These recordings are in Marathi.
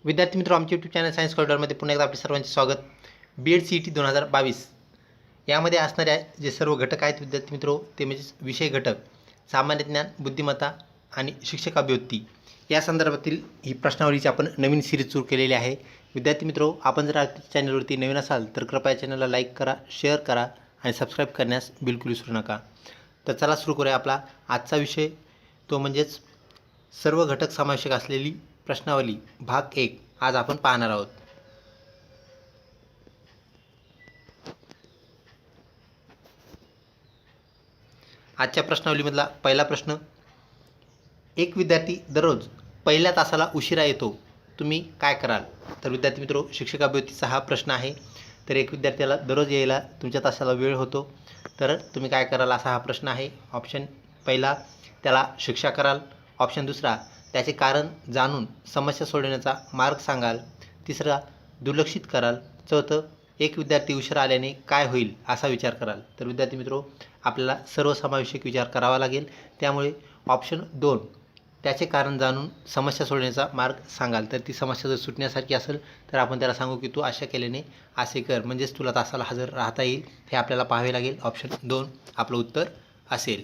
विद्यार्थी मित्रों, आमच्या यूट्यूब चॅनल सायन्स कॉरिडॉरमध्ये पुन्हा एकदा आपले सर्वांचे स्वागत. BEd CET 2022 यामध्ये असणाऱ्या जे सर्व घटक आहेत विद्यार्थी मित्रों, ते म्हणजे विषय घटक, सामान्य ज्ञान, बुद्धिमत्ता आणि शिक्षक अभिव्यक्ती या संदर्भातील ही प्रश्नावलीची आपण नवीन सिरीज सुरू केलेली आहे. विद्यार्थी मित्रों, आपण जर आपल्या चॅनलवरती नवीन असाल तर कृपया चॅनलला लाईक करा, शेअर करा आणि सबस्क्राईब करण्यास बिलकुल विसरू नका. तर चला सुरू करूया आपला आजचा विषय, तो म्हणजेच सर्व घटक समावेशक असलेली प्रश्नावली भाग 1 आज आपण पाहणार आहोत. आजच्या प्रश्नावलीमधला पहिला प्रश्न, एक विद्यार्थी दररोज पहिल्या तासाला उशिरा येतो, तुम्ही काय कराल? तर विद्यार्थी मित्रों, शिक्षक अभिव्यक्तीचा हा प्रश्न आहे. तर एक विद्यार्थ्याला दररोज यायला तुमच्या तासाला वेळ होतो, तर तुम्ही काय कराल असा हा प्रश्न आहे. ऑप्शन पहिला, त्याला शिक्षा कराल. ऑप्शन दुसरा, त्याचे कारण जाणून समस्या सोडवण्याचा मार्ग सांगाल. तिसरा, दुर्लक्षित कराल. चौथं, एक विद्यार्थी उशिरा आल्याने काय होईल असा विचार कराल. तर विद्यार्थी मित्रों, आपल्याला सर्वसमावेशक विचार करावा लागेल. त्यामुळे ऑप्शन 2, त्याचे कारण जाणून समस्या सोडवण्याचा मार्ग सांगाल. तर ती समस्या जर सुटण्यासारखी असेल तर आपण त्याला सांगू की तू अशा केल्याने असे कर, म्हणजेच तुला तासाला हजर राहता येईल. हे आपल्याला पाहावे लागेल. ऑप्शन 2 आपलं उत्तर असेल.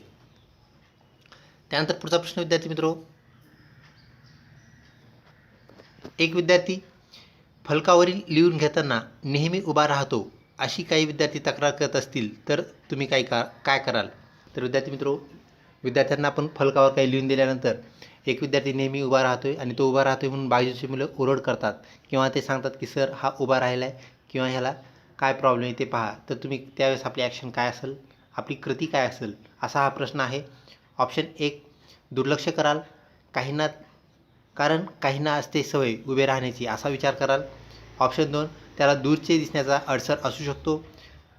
त्यानंतर पुढचा प्रश्न विद्यार्थी मित्रों, एक विद्यार्थी फलकावरील लिहून घेताना नेहमी उभा राहतो, अशी काही विद्यार्थी तक्रार करत असतील तर तुम्ही काय कराल? तर विद्यार्थी मित्रों, विद्यार्थ्यांना आपण फलकावर काही लिहून दिल्यानंतर एक विद्यार्थी नेहमी उभा राहतोय आणि तो उभा राहतोय म्हणून बाजूची मुलं ओरड करतात किंवा ते सांगतात की सर हा उभा राहिला आहे किंवा ह्याला काय प्रॉब्लेम आहे ते पहा. तर तुम्ही त्यावेळेस आपली ॲक्शन काय असेल, आपली कृती काय असेल असा हा प्रश्न आहे. ऑप्शन 1, दुर्लक्ष कराल. काहींना असते सवय उभे राहण्याची असा विचार कराल. ऑप्शन 2, त्याला दूरचे दिसण्याचा अडसर असू शकतो.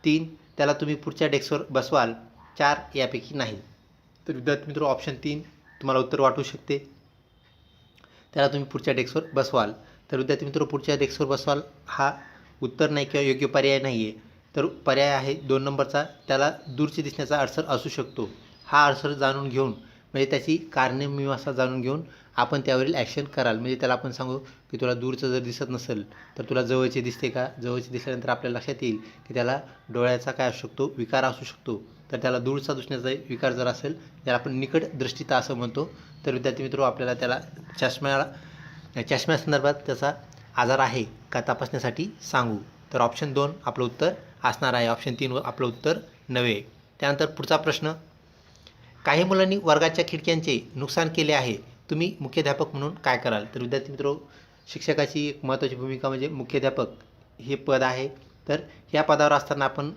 3, त्याला तुम्ही पुढच्या डेस्कवर बसवाल. 4, यापैकी नाही. तर विद्यार्थी मित्रों, ऑप्शन 3 तुम्हाला उत्तर वाटू शकते. त्याला तुम्ही पुढच्या डेस्कवर बसवाल. तर विद्यार्थी मित्रों, पुढच्या डेस्कवर बसवाल हा उत्तर नाही किंवा योग्य पर्याय नाही आहे. तर पर्याय आहे 2 नंबरचा, त्याला दूरचे दिसण्याचा अडसर असू शकतो. हा अडसर जाणून घेऊन, म्हणजे त्याची कारणमीमांसा जाणून घेऊन आपण त्यावरील ॲक्शन कराल. म्हणजे त्याला आपण सांगू की तुला दूरचं जर दिसत नसेल तर तुला जवळचे दिसते का? जवळचे दिसल्यानंतर आपल्याला लक्षात येईल की त्याला डोळ्याचा काय असू शकतो, विकार असू शकतो. तर त्याला दूरचा दिसण्याचा विकार जर असेल, ज्याला आपण निकट दृष्टीता असं म्हणतो, तर विद्यार्थी मित्रों, आपल्याला त्याला चष्म्यासंदर्भात त्याचा आजार आहे का तपासण्यासाठी सांगू. तर ऑप्शन 2 आपलं उत्तर असणार आहे. ऑप्शन 3 आपलं उत्तर नव्हे. त्यानंतर पुढचा प्रश्न, काही मुलांनी वर्गाच्या खिडक्यांचे नुकसान केले आहे, तुम्ही मुख्याध्यापक म्हणून काय कराल? तर विद्यार्थी मित्रों, शिक्षकाची एक महत्त्वाची भूमिका म्हणजे मुख्याध्यापक हे पद आहे. तर या पदावर असताना आपण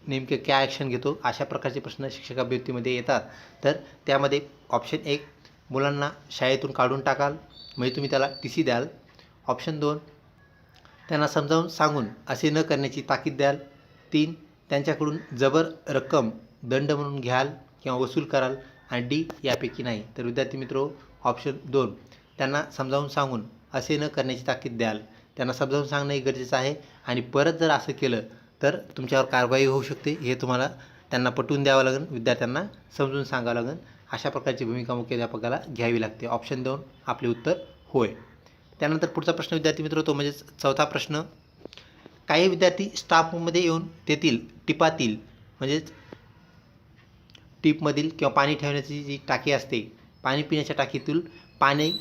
नेमके काय ॲक्शन घेतो अशा प्रकारचे प्रश्न शिक्षक अभिव्यक्तीमध्ये येतात. तर त्यामध्ये ऑप्शन 1, मुलांना शाळेतून काढून टाकाल, म्हणजे तुम्ही त्याला TC द्याल. ऑप्शन 2, त्यांना समजावून सांगून असे न करण्याची ताकीद द्याल. 3, त्यांच्याकडून जबर रक्कम दंड म्हणून घ्याल किंवा वसूल कराल. आणि D, यापैकी नाही. तर विद्यार्थी मित्रों, ऑप्शन 2, त्यांना समजावून सांगून असे न करण्याची ताकीद द्याल. त्यांना समजावून सांगणंही गरजेचं आहे आणि परत जर असं केलं तर तुमच्यावर कारवाई होऊ शकते. हे तुम्हाला त्यांना पटवून द्यावं लागेल, विद्यार्थ्यांना समजून सांगावं लागेल. अशा प्रकारची भूमिका मुख्याध्यापकाला घ्यावी लागते. ऑप्शन 2 आपले उत्तर होय. त्यानंतर पुढचा प्रश्न विद्यार्थी मित्रों, तो म्हणजेच चौथा प्रश्न, काही विद्यार्थी स्टाफ रूममध्ये येऊन तेथील टिपातील, म्हणजेच टीपमधील किंवा पाणी ठेवण्याची जी टाकी असते, पाणी पिण्याच्या टाकीतून पाणी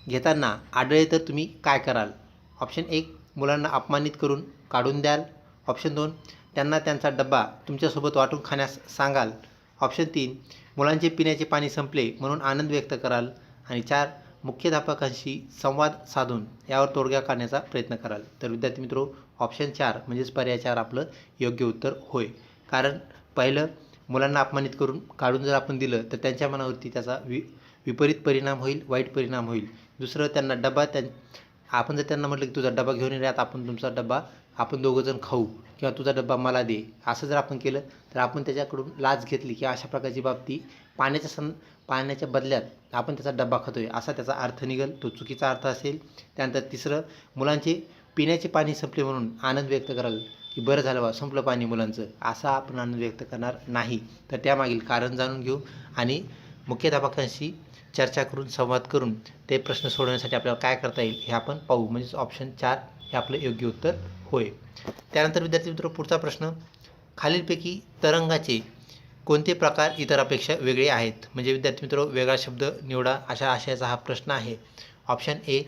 घेताना आढळले तर तुम्ही काय कराल? ऑप्शन 1, मुलांना अपमानित करून काढून द्याल. ऑप्शन 2, त्यांना त्यांचा डब्बा तुमच्यासोबत वाटून खाण्यास सांगाल. ऑप्शन 3, मुलांचे पिण्याचे पाणी संपले म्हणून आनंद व्यक्त कराल. आणि 4, मुख्याध्यापकांशी संवाद साधून यावर तोडगा काढण्याचा प्रयत्न कराल. तर विद्यार्थी मित्रों, ऑप्शन 4 म्हणजेच पर्याय 4 आपलं योग्य उत्तर होय. कारण पहिलं, मुलांना अपमानित करून काढून जर आपण दिलं तर त्यांच्या मनावरती त्याचा विपरीत परिणाम होईल, वाईट परिणाम होईल. दुसरं, त्यांना डबा आपण जर त्यांना म्हटलं की तुझा डबा घेऊन येण्यात, आपण तुमचा डबा आपण दोघंजण खाऊ किंवा तुझा डबा मला दे, असं जर आपण केलं तर आपण त्याच्याकडून लाच घेतली किंवा अशा प्रकारची बाबती पाण्याच्या बदल्यात आपण त्याचा डबा खातोय असा त्याचा अर्थ निघेल, तो चुकीचा अर्थ असेल. त्यानंतर तिसरं, मुलांचे पिण्याचे पाणी संपले म्हणून आनंद व्यक्त कराल की बरं झालं बा संपलं पाणी मुलांचं, असा आपण आनंद व्यक्त करणार नाही. तर त्यामागील कारण जाणून घेऊ आणि मुख्याध्यापकांशी चर्चा करून संवाद करून ते प्रश्न सोडवण्यासाठी आपल्याला काय करता येईल हे आपण पाहू. म्हणजेच ऑप्शन 4 हे आपलं योग्य उत्तर होय. त्यानंतर विद्यार्थी मित्र पुढचा प्रश्न, खालीलपैकी तरंगाचे कोणते प्रकार इतरापेक्षा वेगळे आहेत? म्हणजे विद्यार्थी मित्र वेगळा शब्द निवडा अशा आशयाचा हा प्रश्न आहे. ऑप्शन ए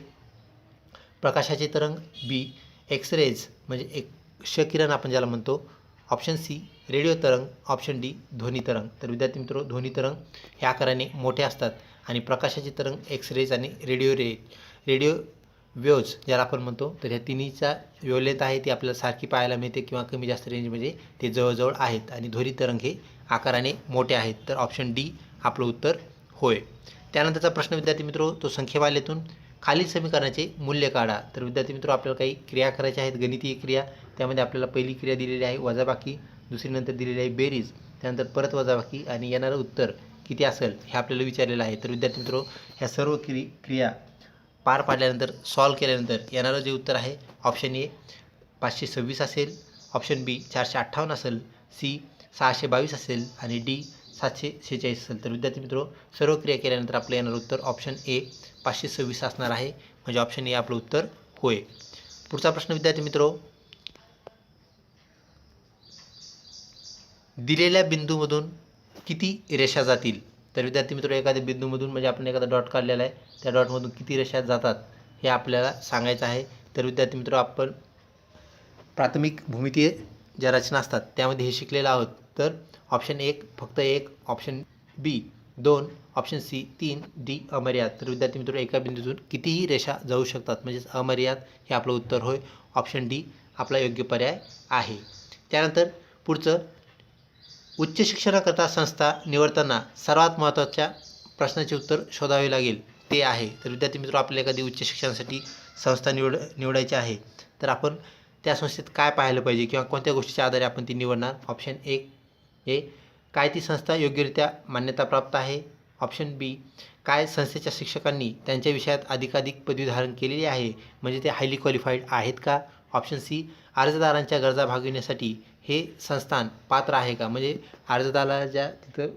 प्रकाशाचे तरंग, बी एक्सरेज म्हणजे क्षकिरण आपण ज्याला म्हणतो, ऑप्शन सी रेडिओ तरंग, ऑप्शन डी ध्वनी तरंग. तर विद्यार्थी मित्र ध्वनी तरंग हे आकाराने मोठे असतात आणि प्रकाशाचे तरंग एक्सरेज आणि रेडिओ वेव्ज ज्याला आपण म्हणतो, तर ह्या तिन्हीचा वेवलेंथ आहे ती आपल्याला सारखी पाहायला मिळते किंवा कमी जास्त रेंजमध्ये ते जवळजवळ आहेत आणि ध्वनी तरंग हे आकाराने मोठे आहेत. तर ऑप्शन डी आपलं उत्तर होय. त्यानंतरचा प्रश्न विद्यार्थी मित्र तो संख्यामालेतून खालील समीकरणाचे मूल्य काढा. तर विद्यार्थी मित्र आपल्याला काही क्रिया करायच्या आहेत, गणितीय क्रिया. त्यामध्ये आपल्याला पहिली क्रिया दिलेली आहे वजाबाकी, दुसरी नंतर दिलेली आहे बेरीज, त्यानंतर परत वजाबाकी आणि येणारं उत्तर किती असेल हे आपल्याला विचारलेलं आहे. तर विद्यार्थी मित्र ह्या सर्व क्रिया पार पाडल्यानंतर सॉल्व केल्यानंतर येणारं जे उत्तर आहे ऑप्शन ए 526 असेल, ऑप्शन बी 458 असेल, सी 622 असेल आणि डी 746 असेल. तर विद्यार्थी मित्र सर्व क्रिया केल्यानंतर आपलं येणारं उत्तर ऑप्शन ए 526 असणार आहे. म्हणजे ऑप्शन ए आपलं उत्तर होय. पुढचा प्रश्न विद्यार्थी मित्र, दिलेल्या बिंदूमधून किती रेषा जातील? तर विद्यार्थी मित्र एखाद्या बिंदूमधून म्हणजे आपण एखादा डॉट काढलेला आहे, त्या डॉटमधून किती रेषा जातात हे आपल्याला सांगायचं आहे. तर विद्यार्थी मित्र आपण प्राथमिक भूमितीय ज्या रचना असतात त्यामध्ये हे शिकलेलं आहोत. तर ऑप्शन 1 फक्त 1, ऑप्शन बी 2, ऑप्शन सी 3, डी अमर्याद. तर विद्यार्थी मित्र एका बिंदूतून कितीही रेषा जाऊ शकतात म्हणजेच अमर्याद हे आपलं उत्तर होय. ऑप्शन डी आपला योग्य पर्याय आहे. त्यानंतर पुढचं, उच्च शिक्षणाकरता संस्था निवडताना सर्वात महत्त्वाच्या प्रश्नाचे उत्तर शोधावे लागेल ते आहे. तर विद्यार्थी मित्र आपल्याला एखादी उच्च शिक्षणासाठी संस्था निवडायची आहे तर आपण त्या संस्थेत काय पाहायला पाहिजे किंवा कोणत्या गोष्टीच्या आधारे आपण ती निवडणार? ऑप्शन ए काय ती संस्था योग्यरित्या मान्यताप्राप्त आहे, ऑप्शन बी काय संस्थेच्या शिक्षकांनी त्यांच्या विषयात अधिकाधिक पदवी धारण केलेली आहे म्हणजे ते हायली क्वालिफाईड आहेत का, ऑप्शन सी अर्जदारांच्या गरजा भागविण्यासाठी हे संस्थान पात्र आहे का, म्हणजे अर्जदाराला ज्या तिथं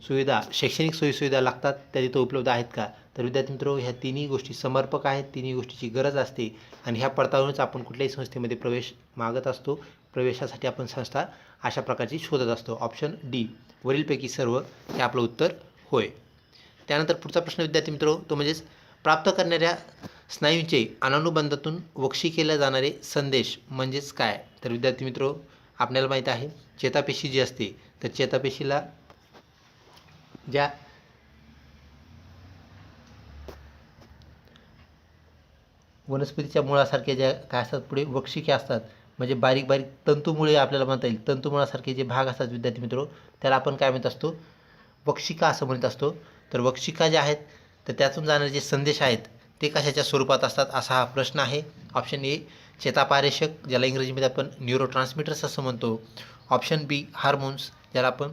सुविधा शैक्षणिक सोयीसुविधा लागतात त्या तिथं उपलब्ध आहेत का. तर विद्यार्थी मित्र ह्या तिन्ही गोष्टी समर्पक आहेत, तिन्ही गोष्टीची गरज असते आणि ह्या पडताळूनच आपण कुठल्याही संस्थेमध्ये प्रवेश मागत असतो. प्रवेशासाठी आपण संस्था अशा प्रकारची शोधत असतो. ऑप्शन डी वरीलपैकी सर्व हे आपलं उत्तर होय. त्यानंतर पुढचा प्रश्न विद्यार्थी मित्र तो म्हणजेच प्राप्त करणाऱ्या स्नायूंचे अनानुबंधातून वक्षी केले जाणारे संदेश म्हणजेच काय? तर विद्यार्थी मित्र आपल्याला माहीत आहे चेतापेशी जी असते तर चेतापेशीला ज्या वनस्पतीच्या मुळासारख्या ज्या काय असतात पुढे वक्षिके असतात म्हणजे बारीक बारीक तंतुमुळे आपल्याला म्हणता येईल. तंतुमुळासारखे जे भाग असतात विद्यार्थी मित्र त्याला आपण काय म्हणत असतो? वक्षिका असं म्हणत असतो. तर वक्षिका ज्या आहेत तर त्यातून जाणारे जे संदेश आहेत ते कशाच्या स्वरूपात असतात असा हा प्रश्न आहे. ऑप्शन ए चेतापारेषक ज्याला इंग्रजीमध्ये आपण न्यूरोट्रान्समीटर्स असं म्हणतो, ऑप्शन बी हार्मोन्स ज्याला आपण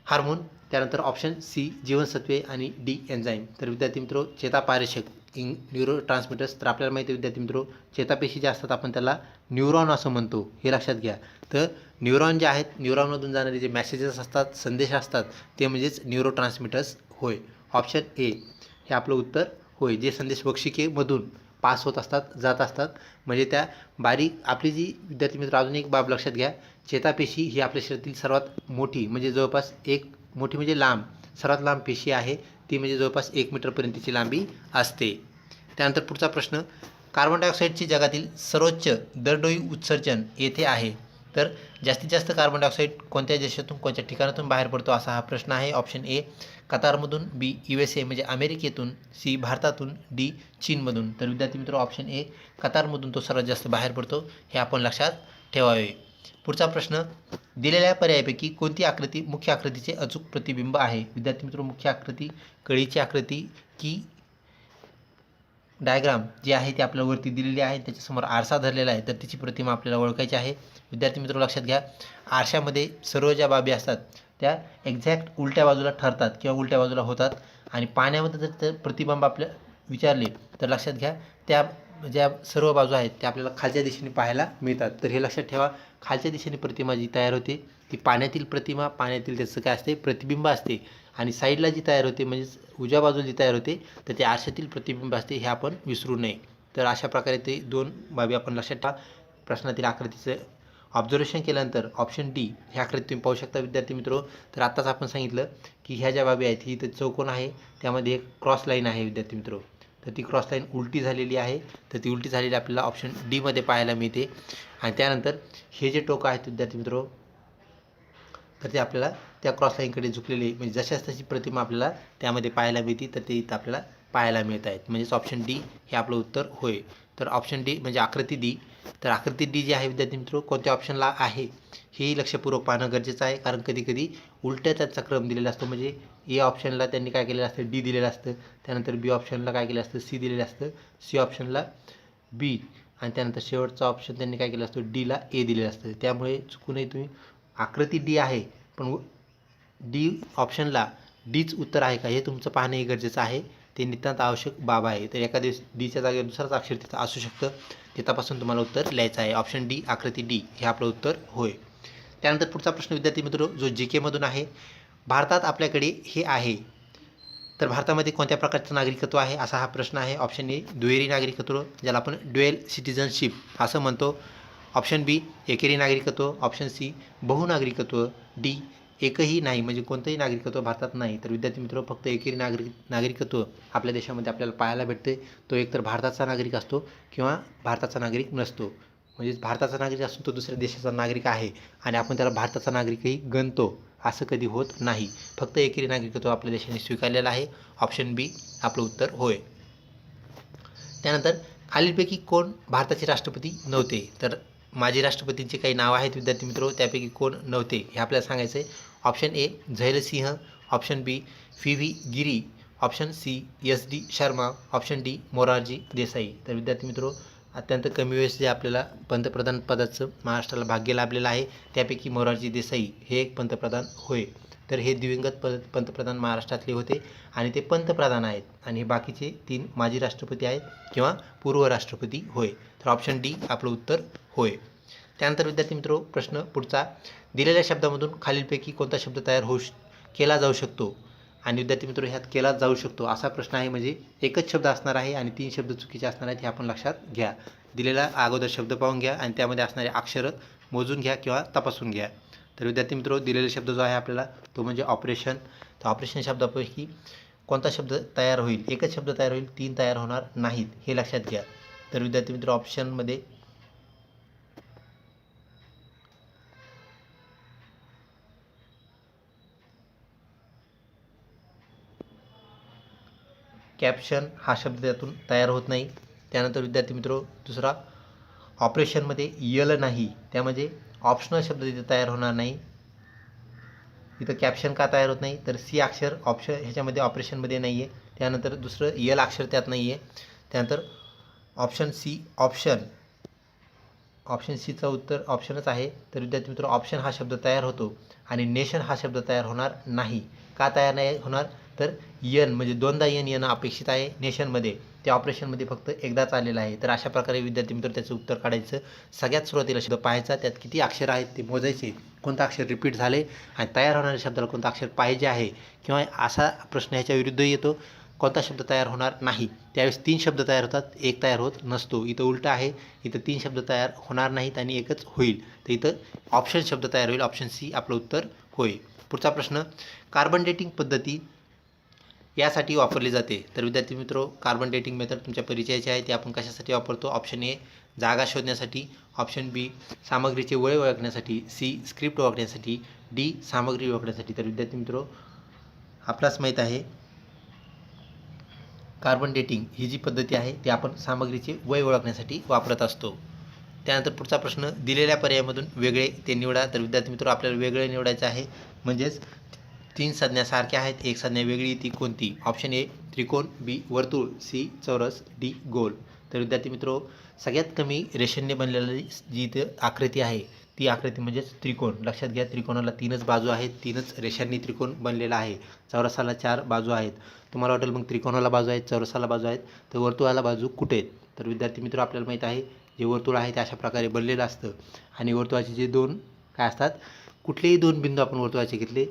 हार्मोन, त्यानंतर ऑप्शन सी जीवनसत्वे आणि डी एन्झाईम. तर विद्यार्थी मित्र चेतापारेषक न्यूरोट्रान्समीटर्स तर आपल्याला माहिती आहे विद्यार्थी मित्र चेतापेशी ज्या असतात आपण त्याला न्यूरॉन असं म्हणतो हे लक्षात घ्या. तर न्यूरॉन जे आहेत न्यूरॉनमधून जाणारे जे मेसेजेस असतात संदेश असतात ते म्हणजेच न्यूरोट्रान्समीटर्स होय. ऑप्शन ए हे आपलं उत्तर होय. जे संदेश वक्षिकेमधून पास होत असतात जात असतात म्हणजे त्या बारीक आपली जी विद्यार्थी मित्र अजून एक बाब लक्षात घ्या, चेतापेशी ही आपल्या शरीरातील सर्वात मोठी म्हणजे जवळपास एक मोठी म्हणजे लांब सर्वात लांब पेशी आहे ती म्हणजे जवळपास 1 मीटरपर्यंतची लांबी असते. त्यानंतर पुढचा प्रश्न, कार्बन डायऑक्साईडचे जगातील सर्वोच्च दरडोई उत्सर्जन येथे आहे. तर जास्तीत जास्त कार्बन डायऑक्साईड कोणत्या देशातून कोणत्या ठिकाणातून बाहेर पडतो असा हा प्रश्न आहे. ऑप्शन ए कतारमधून, बी USA म्हणजे अमेरिकेतून, सी भारतातून, डी चीनमधून. तर विद्यार्थी मित्र ऑप्शन ए कतारमधून तो सर्वात जास्त बाहेर पडतो हे आपण लक्षात ठेवावे. पुढचा प्रश्न, दिलेल्या पर्यायापैकी कोणती आकृती मुख्य आकृतीचे अचूक प्रतिबिंब आहे? विद्यार्थी मित्र मुख्य आकृती कळीची आकृती की डायग्राम जी आहे ती आपल्याला वरती दिलेली आहे त्याच्यासमोर आरसा धरलेला आहे तर तिची प्रतिमा आपल्याला ओळखायची आहे. विद्यार्थी मित्र लक्षात घ्या आरशामध्ये सर्व ज्या बाबी असतात त्या एक्झॅक्ट उलट्या बाजूला ठरतात किंवा उलट्या बाजूला होतात आणि पाण्यामध्ये जर ते प्रतिबिंब आपल्या विचारले तर लक्षात घ्या त्या ज्या सर्व बाजू आहेत त्या आपल्याला खालच्या दिशेने पाहायला मिळतात. तर हे लक्षात ठेवा खालच्या दिशेने प्रतिमा जी तयार होते ती पाण्यातील प्रतिमा पाण्यातील त्याचं काय असते प्रतिबिंब असते आणि साईडला जी तयार होते म्हणजेच उजव्या बाजूला जी तयार होते तर ते आरशातील प्रतिबिंब असते हे आपण विसरू नये. तर अशा प्रकारे ते दोन बाबी आपण लक्षात ठेवा. प्रश्नातील आकृतीचं ऑब्झर्वेशन केल्यानंतर ऑप्शन डी ही आकृती तुम्ही पाहू शकता विद्यार्थी मित्रो. तर आत्ताच आपण सांगितलं की ह्या ज्या बाबी आहेत ही इथं चौकोन आहे, त्यामध्ये एक क्रॉस लाईन आहे विद्यार्थी मित्रो. तर ती क्रॉस लाईन उलटी झालेली आहे, तर ती उलटी झालेली आपल्याला ऑप्शन डीमध्ये पाहायला मिळते. आणि त्यानंतर हे जे टोकं आहेत विद्यार्थी मित्रो तर ते आपल्याला त्या क्रॉस लाईनकडे झुकलेले म्हणजे जशाच तशी प्रतिमा आपल्याला त्यामध्ये पाहायला मिळते, तर ते इथं आपल्याला पाहायला मिळत आहेत. म्हणजेच ऑप्शन डी हे आपलं उत्तर होय. तर ऑप्शन डी म्हणजे आकृती डी. तर आकृती डी जी आहे विद्यार्थी मित्रो कोणत्या ऑप्शनला आहे हेही लक्षपूर्वक पाहणं गरजेचं आहे, कारण कधी कधी उलट्या त्याचा क्रम दिलेला असतो. म्हणजे ए ऑप्शनला त्यांनी काय केलेलं असतं डी दिलेलं असतं, त्यानंतर बी ऑप्शनला काय केलं असतं सी दिलेलं असतं, सी ऑप्शनला बी, आणि त्यानंतर शेवटचा ऑप्शन त्यांनी काय केलं असतं डीला ए दिलेलं असतं. त्यामुळे चुकूनही तुम्ही आकृती डी आहे पण डी ऑप्शनला डीच उत्तर आहे का हे तुमचं पाहणंही गरजेचं आहे. ते नितांत आवश्यक बाब आहे. तर एखाद्या डीच्या जागेवर दुसराच अक्षर तिथं असू शकतं, ते तपासून तुम्हाला उत्तर लिहायचं आहे. ऑप्शन डी आकृती डी हे आपलं उत्तर होय. त्यानंतर पुढचा प्रश्न विद्यार्थी मित्र जो जी केमधून आहे. भारतात आपल्याकडे हे आहे तर भारतामध्ये कोणत्या प्रकारचं नागरिकत्व आहे असा हा प्रश्न आहे. ऑप्शन ए दुहेरी नागरिकत्व ज्याला आपण ड्युएल सिटिझनशिप असं म्हणतो. ऑप्शन बी एकेरी नागरिकत्व, ऑप्शन सी बहुनागरिकत्व, डी एकही नाही म्हणजे कोणतंही नागरिकत्व भारतात नाही. तर विद्यार्थी मित्र फक्त एकेरी नागरिकत्व आपल्या देशामध्ये आपल्याला पाहायला भेटते. तो एकतर भारताचा नागरिक असतो किंवा भारताचा नागरिक नसतो. म्हणजेच भारताचा नागरिक असतो तो दुसऱ्या देशाचा नागरिक आहे आणि आपण त्याला भारताचा नागरिकही गणतो, असं कधी होत नाही. फक्त एकेरी नागरिकत्व आपल्या देशाने स्वीकारलेलं आहे. ऑप्शन बी आपलं उत्तर होय. त्यानंतर खालीलपैकी कोण भारताचे राष्ट्रपती नव्हते. तर माजी राष्ट्रपतींचे काही नाव आहेत विद्यार्थी मित्र, त्यापैकी कोण नव्हते हे आपल्याला सांगायचं आहे. Option A Zail Singh, option B V V Giri, option C S D Sharma, option D Morarji Desai. तर विद्यार्थी मित्र अत्यंत कमी वेळेस जे आपल्याला पंतप्रधान पदाचं महाराष्ट्राला भाग्य लाभलेलं आहे त्यापैकी मोरारजी देसाई हे एक पंतप्रधान होय. तर हे दिवंगत पंतप्रधान महाराष्ट्रातले होते आणि ते पंतप्रधान आहेत आणि हे बाकीचे 3 माजी राष्ट्रपती आहेत किंवा पूर्व राष्ट्रपती होय. तर ऑप्शन डी आपलं उत्तर होय. त्यानंतर विद्यार्थी मित्र प्रश्न पुढचा दिलेल्या शब्दामधून खालीलपैकी कोणता शब्द तयार केला जाऊ शकतो. आणि विद्यार्थी मित्र ह्यात केला जाऊ शकतो असा प्रश्न आहे. म्हणजे एकच शब्द असणार आहे आणि 3 शब्द चुकीचे असणार आहेत हे आपण लक्षात घ्या. दिलेला अगोदर शब्द पाहून घ्या आणि त्यामध्ये असणारे अक्षरं मोजून घ्या किंवा तपासून घ्या. तर विद्यार्थी मित्र दिलेला शब्द जो आहे आपल्याला तो म्हणजे ऑपरेशन. तर ऑपरेशन शब्दापैकी कोणता शब्द तयार होईल. एकच शब्द तयार होईल, 3 तयार होणार नाहीत हे लक्षात घ्या. तर विद्यार्थी मित्र ऑप्शनमध्ये कॅप्शन हा शब्द त्यातून तयार होत नाही. त्यानंतर विद्यार्थी मित्र दुसरा ऑपरेशनमध्ये यल नाही, त्यामध्ये ऑप्शनल शब्द तिथे तयार होणार नाही. इथं कॅप्शन का तयार होत नाही तर सी अक्षर ह्याच्यामध्ये ऑपरेशनमध्ये नाही आहे. त्यानंतर दुसरं यल अक्षर त्यात नाही आहे. त्यानंतर ऑप्शन सी ऑप्शन सीचं उत्तर ऑप्शनच आहे. तर विद्यार्थी मित्र ऑप्शन हा शब्द तयार होतो आणि नेशन हा शब्द तयार होणार नाही. का तयार नाही होणार तर यन म्हणजे दोनदा यन येणं अपेक्षित आहे नेशनमध्ये, त्या ऑपरेशनमध्ये फक्त एकदाच आलेलं आहे. तर अशा प्रकारे विद्यार्थी मित्र त्याचं उत्तर काढायचं. सगळ्यात सुरुवातीला शब्द पाहायचा, त्यात किती अक्षर आहेत ते मोजायचे, कोणतं अक्षर रिपीट झाले आणि तयार होणाऱ्या शब्दाला कोणतं अक्षर पाहिजे आहे. किंवा असा प्रश्न ह्याच्या विरुद्ध येतो कोणता शब्द तयार होणार नाही, त्यावेळेस 3 शब्द तयार होतात, एक तयार होत नसतो. इथं उलटं आहे, इथं 3 शब्द तयार होणार नाहीत आणि एकच होईल. तर इथं ऑप्शन शब्द तयार होईल. ऑप्शन सी आपलं उत्तर होय. पुढचा प्रश्न कार्बन डेटिंग पद्धती यासाठी वापरली जाते. तर विद्यार्थी मित्र कार्बन डेटिंग मेथड तुमच्या परिचयाची आहे, ते आपण कशासाठी वापरतो. ऑप्शन ए जागा शोधण्यासाठी, ऑप्शन बी सामग्रीचे वय ओळखण्यासाठी, सी स्क्रिप्ट ओळखण्यासाठी, डी सामग्री ओळखण्यासाठी. तर विद्यार्थी मित्र आपल्यास माहीत आहे कार्बन डेटिंग ही जी पद्धती आहे ती आपण सामग्रीचे वय ओळखण्यासाठी वापरत असतो. त्यानंतर पुढचा प्रश्न दिलेल्या पर्यायामधून वेगळे ते निवडा. तर विद्यार्थी मित्र आपल्याला वेगळे निवडायचं आहे. म्हणजेच 3 संज्ञा सारख्या आहेत, एक संज्ञा वेगळी, ती कोणती. ऑप्शन ए त्रिकोण, बी वर्तुळ, सी चौरस, डी गोल. तर विद्यार्थी मित्र सगळ्यात कमी रेषेने बनलेली जी इथं आकृती आहे ती आकृती म्हणजेच त्रिकोण. लक्षात घ्या त्रिकोणाला 3च बाजू आहेत, 3च रेषांनी त्रिकोण बनलेला आहे. चौरसाला 4 बाजू आहेत. तुम्हाला वाटेल मग त्रिकोणाला बाजू आहेत, चौरसाला बाजू आहेत, तर वर्तुळाला बाजू कुठे आहेत. तर विद्यार्थी मित्र आपल्याला माहीत आहे जे वर्तुळ आहे ते अशा प्रकारे बनलेलं असतं आणि वर्तुळाचे जे 2 काय असतात, कुठलेही 2 बिंदू आपण वर्तुळाचे घेतले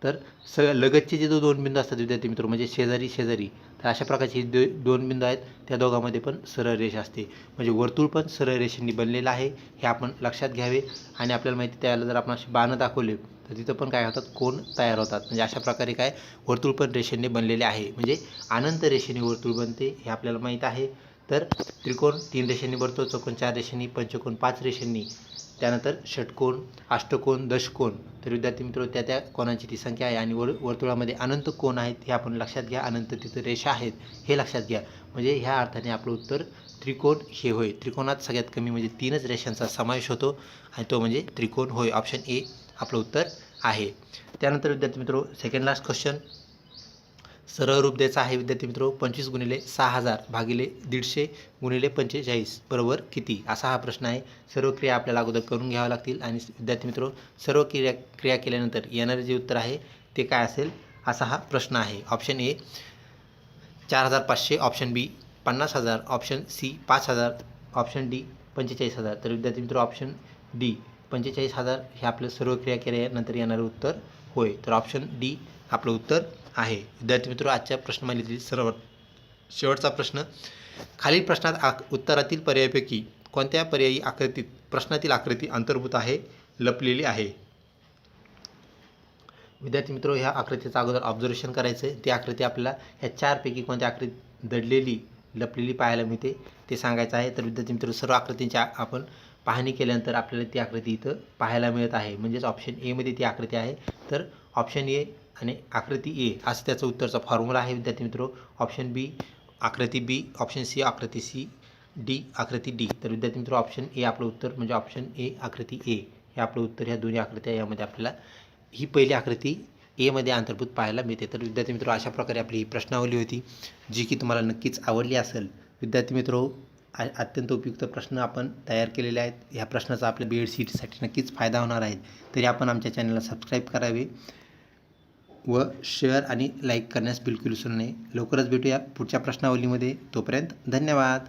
तर लगतचे जे दोन बिंदू असतात विद्यार्थी मित्र म्हणजे शेजारी शेजारी, तर अशा प्रकारचे दोन बिंदू आहेत, त्या दोघांमध्ये पण सरळ रेषा असते. म्हणजे वर्तुळ पण सरळ रेषेने बनलेलं आहे हे आपण लक्षात घ्यावे. आणि आपल्याला माहिती त्याला जर आपण असे बाणं दाखवले तर तिथं पण काय होतात, कोण तयार होतात. म्हणजे अशा प्रकारे काय वर्तुळ पण रेषेने बनलेले आहे. म्हणजे अनंत रेषेने वर्तुळ बनते हे आपल्याला माहीत आहे. तर त्रिकोण 3 रेषेंनी बनतो, चौकोन 4 रेषेंनी, पंचकोन 5 रेषेंनी, त्यानंतर षटकोन, अष्टकोन, दशकोन. तर विद्यार्थी मित्र त्या कोणाची ती संख्या आहे. आणि वर्तुळामध्ये अनंत कोण आहेत हे आपण लक्षात घ्या. अनंत तिथं रेषा आहेत हे लक्षात घ्या. म्हणजे ह्या अर्थाने आपलं उत्तर त्रिकोण हे होय. त्रिकोणात सगळ्यात कमी म्हणजे 3च रेषांचा समावेश होतो आणि तो म्हणजे त्रिकोण होय. ऑप्शन ए आपलं उत्तर आहे. त्यानंतर विद्यार्थी मित्र सेकंड लास्ट क्वेश्चन सरळ रूप द्यायचं आहे विद्यार्थी मित्र. 25 गुणिले 6000 भागिले 150 गुणिले 45 बरोबर किती, असा हा प्रश्न आहे. सर्व क्रिया आपल्याला अगोदर करून घ्याव्या लागतील आणि विद्यार्थी मित्र सर्व क्रिया केल्यानंतर येणारे जे उत्तर आहे ते काय असेल असा हा प्रश्न आहे. Option A 4500, option B 50,000, option C 5000, option D 45,000. तर विद्यार्थी मित्र ऑप्शन डी 45,000 हे आपलं सर्व क्रिया केल्यानंतर येणारे उत्तर होय. तर ऑप्शन डी आपलं उत्तर आहे. विद्यार्थी मित्र आजच्या प्रश्नमालेतील शेवटचा प्रश्न, खालील प्रश्नात उत्तरातील पर्यायापैकी कोणत्या पर्यायी आकृतीत प्रश्नातील आकृती अंतर्भूत आहे, लपलेली आहे. विद्यार्थी मित्र ह्या आकृतीचं अगोदर ऑब्झर्वेशन करायचं आहे. ती आकृती आपल्याला ह्या 4पैकी कोणत्या आकृती दडलेली लपलेली पाहायला मिळते ते सांगायचं आहे. तर विद्यार्थी मित्र सर्व आकृतींची आपण पाहणी केल्यानंतर आपल्याला ती आकृती इथं पाहायला मिळत आहे. म्हणजेच ऑप्शन एमध्ये ती आकृती आहे. तर ऑप्शन ए आणि आकृती ए असं त्याचं उत्तरचा फॉर्म्युला आहे विद्यार्थी मित्र. ऑप्शन बी आकृती बी, ऑप्शन सी आकृती सी, डी आकृती डी. तर विद्यार्थी मित्र ऑप्शन ए आपलं उत्तर म्हणजे ऑप्शन ए आकृती ए हे आपलं उत्तर. ह्या दोन्ही आकृत्या यामध्ये आपल्याला ही पहिली आकृती एमध्ये अंतर्भूत पाहायला मिळते. तर विद्यार्थी मित्र अशा प्रकारे आपली ही प्रश्नावली होती जी की तुम्हाला नक्कीच आवडली असेल. विद्यार्थी मित्र अत्यंत उपयुक्त प्रश्न आपण तयार केलेले आहेत. ह्या प्रश्नाचा आपल्या BEd CET नक्कीच फायदा होणार आहे. तरी आपण आमच्या चॅनलला सबस्क्राईब करावे व शेअर आणि लाईक करण्यास बिलकुल विसरू नये. लवकरच भेटूया पुढच्या प्रश्नावलीमध्ये. तोपर्यंत धन्यवाद.